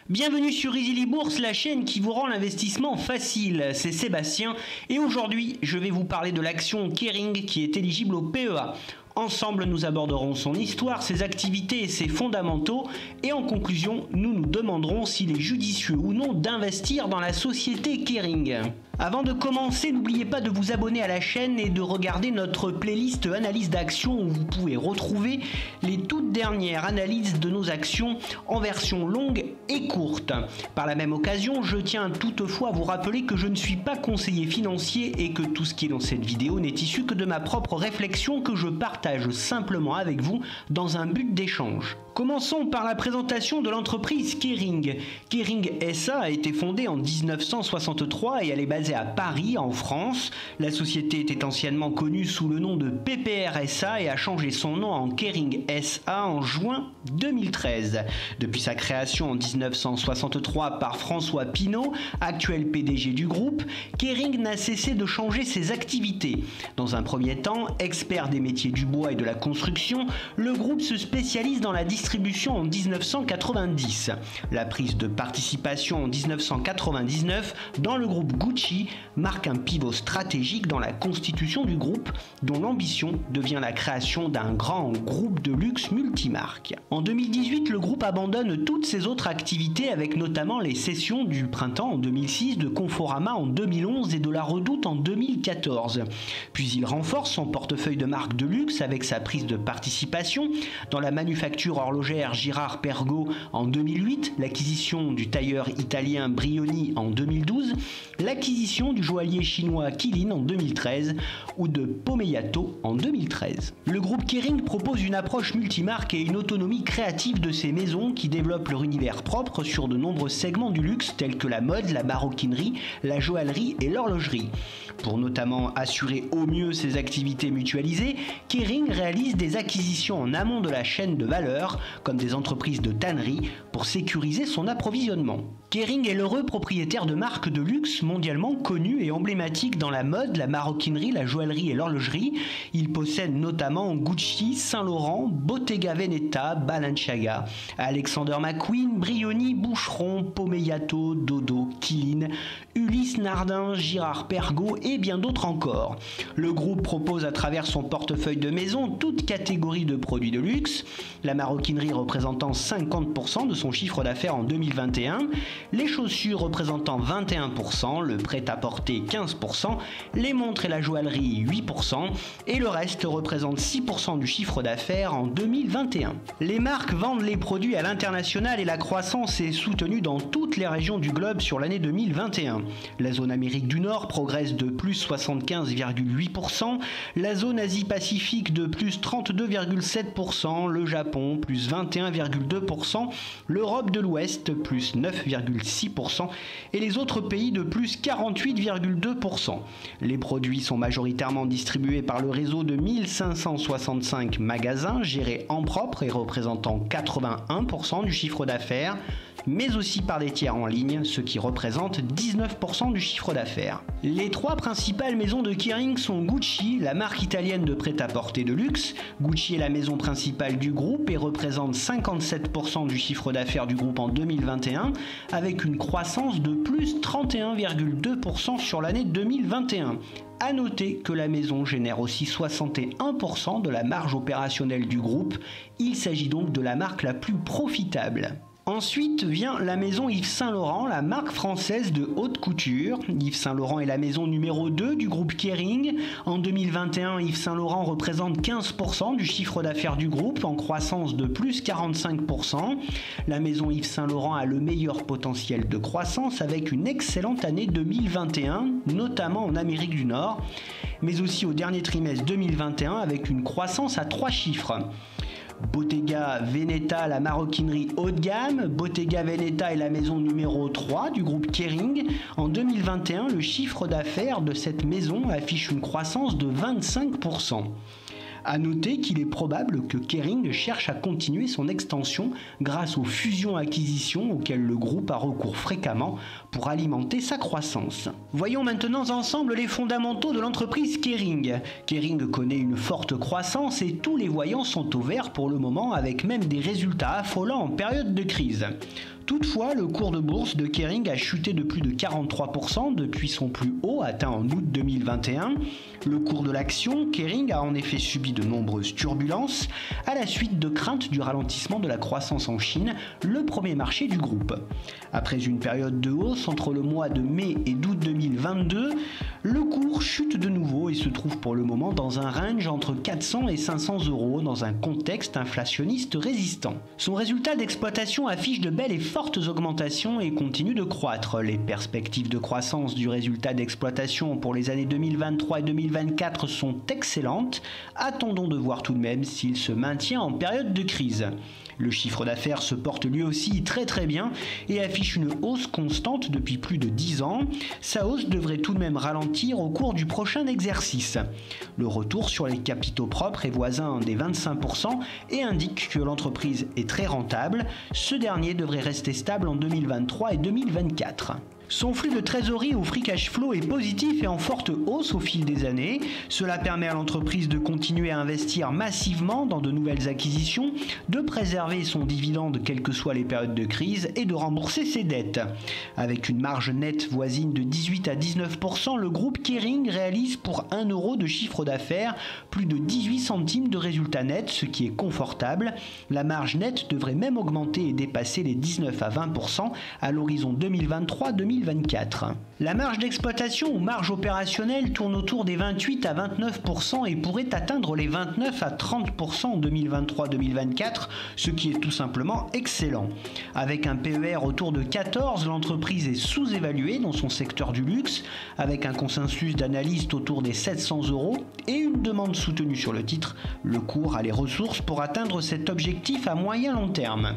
Bienvenue sur Easily Bourse, la chaîne qui vous rend l'investissement facile. C'est Sébastien et aujourd'hui je vais vous parler de l'action Kering qui est éligible au PEA. Ensemble, nous aborderons son histoire, ses activités et ses fondamentaux. Et en conclusion, nous nous demanderons s'il est judicieux ou non d'investir dans la société Kering. Avant de commencer, n'oubliez pas de vous abonner à la chaîne et de regarder notre playlist analyse d'actions où vous pouvez retrouver les toutes dernières analyses de nos actions en version longue et courte. Par la même occasion, je tiens toutefois à vous rappeler que je ne suis pas conseiller financier et que tout ce qui est dans cette vidéo n'est issu que de ma propre réflexion que je partage simplement avec vous dans un but d'échange. Commençons par la présentation de l'entreprise Kering. Kering SA a été fondée en 1963 et elle est basée à Paris, en France. La société était anciennement connue sous le nom de PPR SA et a changé son nom en Kering SA en juin 2013. Depuis sa création en 1963 par François Pinault, actuel PDG du groupe, Kering n'a cessé de changer ses activités. Dans un premier temps, expert des métiers du bois et de la construction, le groupe se spécialise dans la distribution en 1990. La prise de participation en 1999 dans le groupe Gucci marque un pivot stratégique dans la constitution du groupe, dont l'ambition devient la création d'un grand groupe de luxe multimarque. En 2018, le groupe abandonne toutes ses autres activités avec notamment les cessions du Printemps en 2006, de Conforama en 2011 et de la Redoute en 2014. Puis il renforce son portefeuille de marques de luxe avec sa prise de participation dans la manufacture horlogère Girard Perregaux en 2008, l'acquisition du tailleur italien Brioni en 2012, l'acquisition du joaillier chinois Qilin en 2013 ou de Pomellato en 2013. Le groupe Kering propose une approche multimarque et une autonomie créative de ses maisons qui développent leur univers propre sur de nombreux segments du luxe tels que la mode, la maroquinerie, la joaillerie et l'horlogerie. Pour notamment assurer au mieux ses activités mutualisées, Kering réalise des acquisitions en amont de la chaîne de valeur, comme des entreprises de tannerie, pour sécuriser son approvisionnement. Kering est l'heureux propriétaire de marques de luxe mondialement connues et emblématiques dans la mode, la maroquinerie, la joaillerie et l'horlogerie. Il possède notamment Gucci, Saint Laurent, Bottega Veneta, Balenciaga, Alexander McQueen, Brioni, Boucheron, Pomellato, Dodo, Qilin, Ulysse Nardin, Girard Perregaux et bien d'autres encore. Le groupe propose à travers son portefeuille de maisons toute catégorie de produits de luxe, la maroquinerie représentant 50% de son chiffre d'affaires en 2021, les chaussures représentant 21%, le prêt-à-porter 15%, les montres et la joaillerie 8% et le reste représente 6% du chiffre d'affaires en 2021. Les marques vendent les produits à l'international et la croissance est soutenue dans toutes les régions du globe sur l'année 2021. La zone Amérique du Nord progresse de plus 75,8%, la zone Asie-Pacifique de plus 32,7%, le Japon plus 21,2%, l'Europe de l'Ouest plus 9,6% et les autres pays de plus 48,2%. Les produits sont majoritairement distribués par le réseau de 1565 magasins gérés en propre et représentant 81% du chiffre d'affaires, mais aussi par des tiers en ligne, ce qui représente 19% du chiffre d'affaires. Les trois principales maisons de Kering sont Gucci, la marque italienne de prêt-à-porter de luxe. Gucci est la maison principale du groupe et représente 57% du chiffre d'affaires du groupe en 2021, avec une croissance de plus 31,2% sur l'année 2021. A noter que la maison génère aussi 61% de la marge opérationnelle du groupe. Il s'agit donc de la marque la plus profitable. Ensuite vient la maison Yves Saint Laurent, la marque française de haute couture. Yves Saint Laurent est la maison numéro 2 du groupe Kering. En 2021, Yves Saint Laurent représente 15% du chiffre d'affaires du groupe, en croissance de plus 45%. La maison Yves Saint Laurent a le meilleur potentiel de croissance avec une excellente année 2021, notamment en Amérique du Nord, mais aussi au dernier trimestre 2021 avec une croissance à 3 chiffres. Bottega Veneta, la maroquinerie haut de gamme. Bottega Veneta est la maison numéro 3 du groupe Kering. En 2021, le chiffre d'affaires de cette maison affiche une croissance de 25%. A noter qu'il est probable que Kering cherche à continuer son extension grâce aux fusions-acquisitions auxquelles le groupe a recours fréquemment pour alimenter sa croissance. Voyons maintenant ensemble les fondamentaux de l'entreprise Kering. Kering connaît une forte croissance et tous les voyants sont au vert pour le moment avec même des résultats affolants en période de crise. Toutefois, le cours de bourse de Kering a chuté de plus de 43% depuis son plus haut atteint en août 2021. Le cours de l'action Kering a en effet subi de nombreuses turbulences à la suite de craintes du ralentissement de la croissance en Chine, le premier marché du groupe. Après une période de hausse entre le mois de mai et d'août 2022, le cours chute de nouveau et se trouve pour le moment dans un range entre 400 et 500 € dans un contexte inflationniste résistant. Son résultat d'exploitation affiche de belles et fortes augmentations et continue de croître. Les perspectives de croissance du résultat d'exploitation pour les années 2023 et 2024 sont excellentes. Attendons de voir tout de même s'il se maintient en période de crise. Le chiffre d'affaires se porte lui aussi très bien et affiche une hausse constante depuis plus de 10 ans. Sa hausse devrait tout de même ralentir au cours du prochain exercice. Le retour sur les capitaux propres est voisin des 25% et indique que l'entreprise est très rentable. Ce dernier devrait rester stable en 2023 et 2024. Son flux de trésorerie ou free cash flow est positif et en forte hausse au fil des années. Cela permet à l'entreprise de continuer à investir massivement dans de nouvelles acquisitions, de préserver son dividende quelles que soient les périodes de crise et de rembourser ses dettes. Avec une marge nette voisine de 18 à 19%, le groupe Kering réalise pour 1 € de chiffre d'affaires plus de 18 centimes de résultat net, ce qui est confortable. La marge nette devrait même augmenter et dépasser les 19 à 20% à l'horizon 2023-2024. La marge d'exploitation ou marge opérationnelle tourne autour des 28 à 29% et pourrait atteindre les 29 à 30% en 2023-2024, ce qui est tout simplement excellent. Avec un PER autour de 14, l'entreprise est sous-évaluée dans son secteur du luxe, avec un consensus d'analystes autour des 700 € et une demande soutenue sur le titre. Le cours a les ressources pour atteindre cet objectif à moyen-long terme.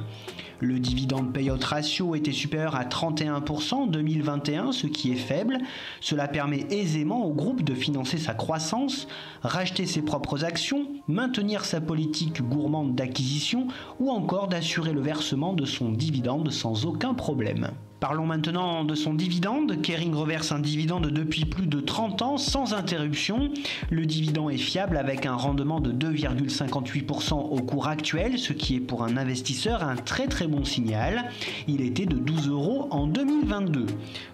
Le dividende payout ratio était supérieur à 31% en 2021, ce qui est faible. Cela permet aisément au groupe de financer sa croissance, racheter ses propres actions, maintenir sa politique gourmande d'acquisition ou encore d'assurer le versement de son dividende sans aucun problème. Parlons maintenant de son dividende. Kering reverse un dividende depuis plus de 30 ans sans interruption. Le dividende est fiable avec un rendement de 2,58% au cours actuel, ce qui est pour un investisseur un très bon signal. Il était de 12 € en 2022.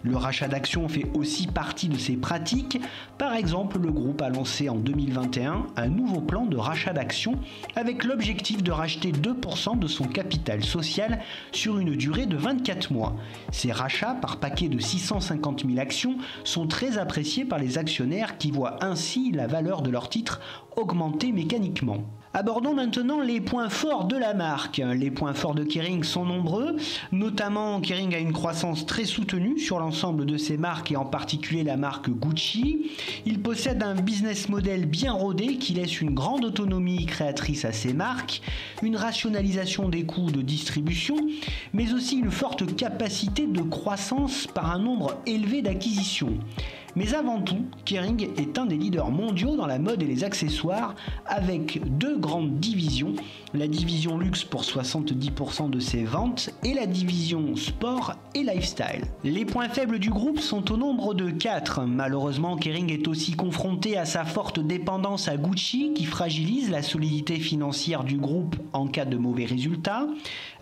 Le rachat d'actions fait aussi partie de ces pratiques. Par exemple, le groupe a lancé en 2021 un nouveau plan de rachat d'actions avec l'objectif de racheter 2% de son capital social sur une durée de 24 mois. Ces rachats par paquet de 650 000 actions sont très appréciés par les actionnaires qui voient ainsi la valeur de leurs titres augmenter mécaniquement. Abordons maintenant les points forts de la marque. Les points forts de Kering sont nombreux, notamment Kering a une croissance très soutenue sur l'ensemble de ses marques et en particulier la marque Gucci. Il possède un business model bien rodé qui laisse une grande autonomie créatrice à ses marques, une rationalisation des coûts de distribution, mais aussi une forte capacité de croissance par un nombre élevé d'acquisitions. Mais avant tout, Kering est un des leaders mondiaux dans la mode et les accessoires avec deux grandes divisions, la division luxe pour 70% de ses ventes et la division sport et lifestyle. Les points faibles du groupe sont au nombre de 4. Malheureusement, Kering est aussi confronté à sa forte dépendance à Gucci qui fragilise la solidité financière du groupe en cas de mauvais résultats,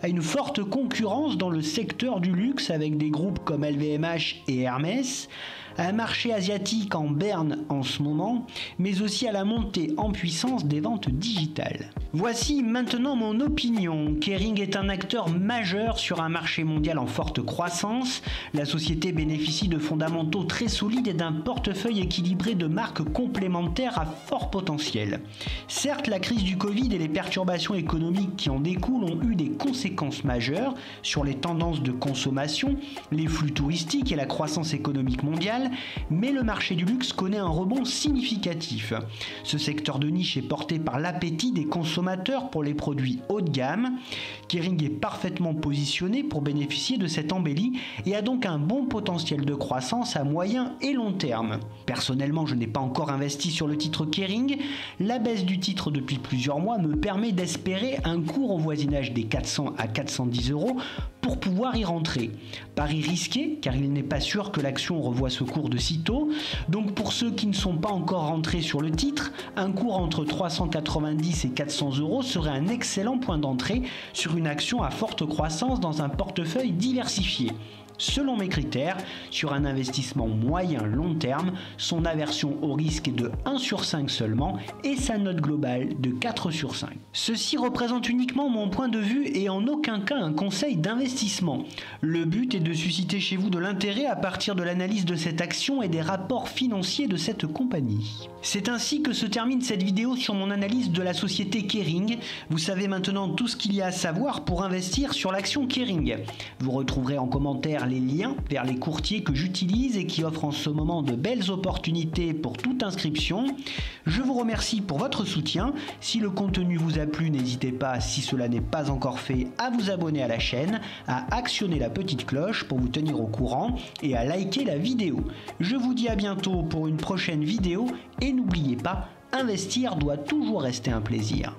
à une forte concurrence dans le secteur du luxe avec des groupes comme LVMH et Hermès, à un marché asiatique en berne en ce moment, mais aussi à la montée en puissance des ventes digitales. Voici maintenant mon opinion. Kering est un acteur majeur sur un marché mondial en forte croissance. La société bénéficie de fondamentaux très solides et d'un portefeuille équilibré de marques complémentaires à fort potentiel. Certes, la crise du Covid et les perturbations économiques qui en découlent ont eu des conséquences majeures sur les tendances de consommation, les flux touristiques et la croissance économique mondiale, mais le marché du luxe connaît un rebond significatif. Ce secteur de niche est porté par l'appétit des consommateurs pour les produits haut de gamme. Kering est parfaitement positionné pour bénéficier de cette embellie et a donc un bon potentiel de croissance à moyen et long terme. Personnellement, je n'ai pas encore investi sur le titre Kering. La baisse du titre depuis plusieurs mois me permet d'espérer un cours au voisinage des 400 à 410 € pour pouvoir y rentrer. Pari risqué car il n'est pas sûr que l'action revoie ce cours de sitôt. Donc pour ceux qui ne sont pas encore rentrés sur le titre, un cours entre 390 et 400 € serait un excellent point d'entrée sur une action à forte croissance dans un portefeuille diversifié. Selon mes critères, sur un investissement moyen-long terme, son aversion au risque est de 1 sur 5 seulement et sa note globale de 4 sur 5. Ceci représente uniquement mon point de vue et en aucun cas un conseil d'investissement. Le but est de susciter chez vous de l'intérêt à partir de l'analyse de cette action et des rapports financiers de cette compagnie. C'est ainsi que se termine cette vidéo sur mon analyse de la société Kering. Vous savez maintenant tout ce qu'il y a à savoir pour investir sur l'action Kering. Vous retrouverez en commentaire les liens vers les courtiers que j'utilise et qui offrent en ce moment de belles opportunités pour toute inscription. Je vous remercie pour votre soutien. Si le contenu vous a plu, n'hésitez pas, si cela n'est pas encore fait, à vous abonner à la chaîne, à actionner la petite cloche pour vous tenir au courant et à liker la vidéo. Je vous dis à bientôt pour une prochaine vidéo et n'oubliez pas, investir doit toujours rester un plaisir.